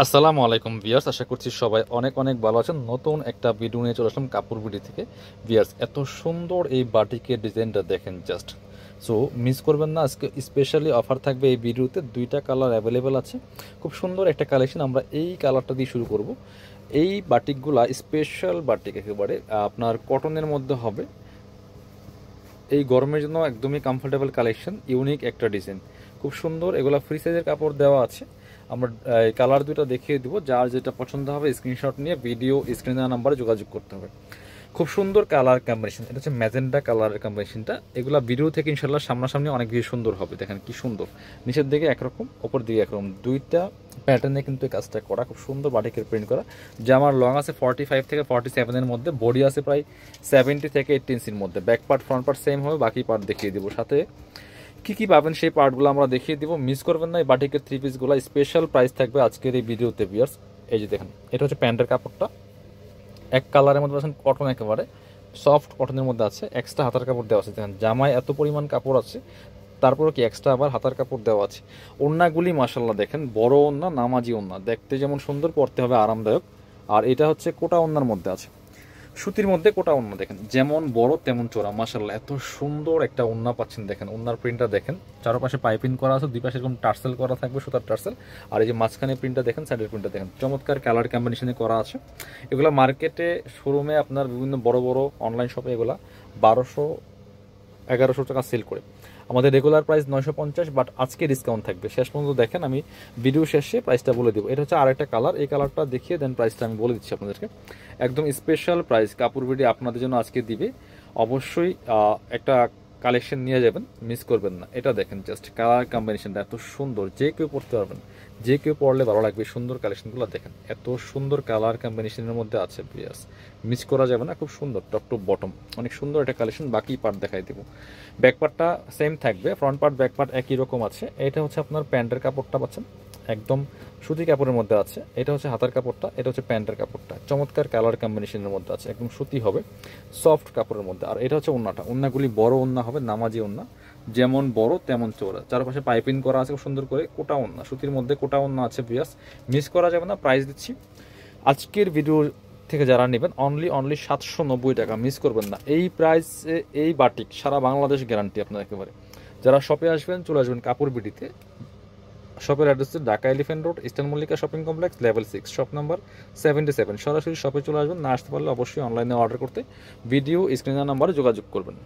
আসসালামু আলাইকুম ভিউয়ার্স, আশা করছি সবাই অনেক অনেক ভালো আছেন। নতুন একটা ভিডিও নিয়ে চলে আসলাম কাপড় বিডি থেকে। ভিউয়ার্স, এত সুন্দর এই বাটিকের ডিজাইনটা দেখেন জাস্ট। সো মিস করবেন না, আজকে স্পেশালি অফার থাকবে এই ভিডিওতে। দুইটা কালার অ্যাভেলেবেল আছে, খুব সুন্দর একটা কালেকশন। আমরা এই কালারটা দিয়ে শুরু করব। এই বাটিকগুলা স্পেশাল বাটিক, একেবারে আপনার কটনের মধ্যে হবে। এই গরমের জন্য একদমই কমফোর্টেবল কালেকশন, ইউনিক একটা ডিজাইন, খুব সুন্দর। এগুলা ফ্রি সাইজের কাপড় দেওয়া আছে। আমরা এই কালার দুটো দেখিয়ে দিব, যার যেটা পছন্দ হবে স্ক্রিনশট নিয়ে ভিডিও স্ক্রিনে নাম্বারে যোগাযোগ করতে হবে। খুব সুন্দর কালার কম্বিনেশন, এটা হচ্ছে ম্যাজেন্টা কালারের কম্বিনেশনটা। এগুলা ভিডিও থেকে ইনশাল্লাহ সামনাসামনি অনেক বেশি সুন্দর হবে। দেখেন কি সুন্দর, নিচের দিকে একরকম, ওপর দিকে একরকম, দুইটা প্যাটার্নে কিন্তু এই কাজটা করা, খুব সুন্দর বাটিকের প্রিন্ট করা। জামার লং আছে 45 থেকে 47-এর মধ্যে, বডি আছে প্রায় 70 থেকে 80 ইঞ্চির মধ্যে। Back part front part same হবে, বাকি পার্ট দেখিয়ে দিব। সাথে কি কি পাবেন সেই পার্টগুলো আমরা দেখিয়ে দিব, মিস করবেন না। এই বাটিকের থ্রি পিসগুলো স্পেশাল প্রাইস থাকবে আজকের এই ভিডিওতে ভিউয়ার্স। এই যে দেখেন, এটা হচ্ছে প্যান্টের কাপড়টা, এক কালারের মধ্যে পাচ্ছেন, কটন, একেবারে সফট কটনের মধ্যে আছে। এক্সট্রা হাতার কাপড় দেওয়া আছে। দেখেন জামায় এত পরিমাণ কাপড় আছে, তারপরে কি এক্সট্রা আবার হাতার কাপড় দেওয়া আছে। ওড়নাগুলি মাশাল্লাহ দেখেন, বড় ওড়না, নামাজি ওড়না, দেখতে যেমন সুন্দর, পরতে হবে আরামদায়ক। আর এটা হচ্ছে কোটা ওড়নার মধ্যে আছে, সুতির মধ্যে কোটা ওড়না। দেখেন যেমন বড় তেমন চোরা, মাশাল্লাহ এত সুন্দর একটা ওড়না পাচ্ছেন। দেখেন ওড়নার প্রিন্টটা দেখেন, চারপাশে পাইপিং করা আছে, দুই পাশে এরকম টার্সেল করা থাকবে, সুতার টার্সেল। আর এই যে মাঝখানে প্রিন্টটা দেখেন, সাইডের প্রিন্টটা দেখেন, চমৎকার কালার কম্বিনেশনে করা আছে। এগুলো মার্কেটে শোরুমে আপনার বিভিন্ন বড় বড় অনলাইন শপে এগুলা 1200-1100 টাকা সেল করে। আমাদের রেগুলার প্রাইস 950, বাট আজকে ডিসকাউন্ট থাকবে। শেষ পর্যন্ত দেখেন, আমি ভিডিও শেষে প্রাইসটা বলে দেবো। এটা হচ্ছে আরেকটা কালার, এই কালারটা দেখিয়ে দেন প্রাইসটা আমি বলে দিচ্ছি আপনাদেরকে। একদম স্পেশাল প্রাইস কাপড় বিডি আপনাদের জন্য আজকে দিবে। অবশ্যই একটা কালেকশন নিয়ে যাবেন, মিস করবেন না। এটা দেখেন জাস্ট কালার কম্বিনেশনটা এত সুন্দর, যে কেউ পড়তে পারবেন, যে কেউ পড়লে ভালো লাগবে। সুন্দর কালেকশনগুলো দেখেন, এত সুন্দর কালার কম্বিনেশনের মধ্যে আছে বিয়াস, মিস করা যাবে না। খুব সুন্দর টপ টু বটম, অনেক সুন্দর একটা কালেকশন। বাকি পার্ট দেখাই দেবো। ব্যাক পার্টটা সেম থাকবে, ফ্রন্ট পার্ট ব্যাক পার্ট একই রকম আছে। এটা হচ্ছে আপনার প্যান্টের কাপড়টা পাচ্ছেন, একদম সুতি কাপড়ের মধ্যে আছে। এটা হচ্ছে হাতার কাপড়টা, এটা হচ্ছে প্যান্টের কাপড়টা, চমৎকার কালার কম্বিনেশনের মধ্যে আছে, একদম সুতি হবে, সফট কাপড়ের মধ্যে। আর এটা হচ্ছে ওন্নাটা, ওন্নাগুলি বড় ওন্না হবে, নামাজি ওন্না, যেমন বড় তেমন চওড়া, চারপাশে পাইপিং করা আছে খুব সুন্দর করে। কোটা ওন্না, সুতির মধ্যে কোটা ওন্না আছে বিয়াস, মিস করা যাবে না। প্রাইস দিচ্ছি আজকের ভিডিও থেকে যারা নেবেন অনলি 790 টাকা, মিস করবেন না। এই প্রাইসে এই বাটিক সারা বাংলাদেশ গ্যারান্টি আপনার একেবারে। যারা শপে আসবেন, চলে আসবেন কাপড় বিডিতে। শপের অ্যাড্রেস হচ্ছে Dhaka elephant road, eastern Mallika shopping complex, level 6, shop number 77। সরাসরি শপে চলে আসবেন, না আসতে পারলে অবশ্যই অনলাইনে অর্ডার করতে ভিডিও স্ক্রিনের নাম্বারে যোগাযোগ করবেন।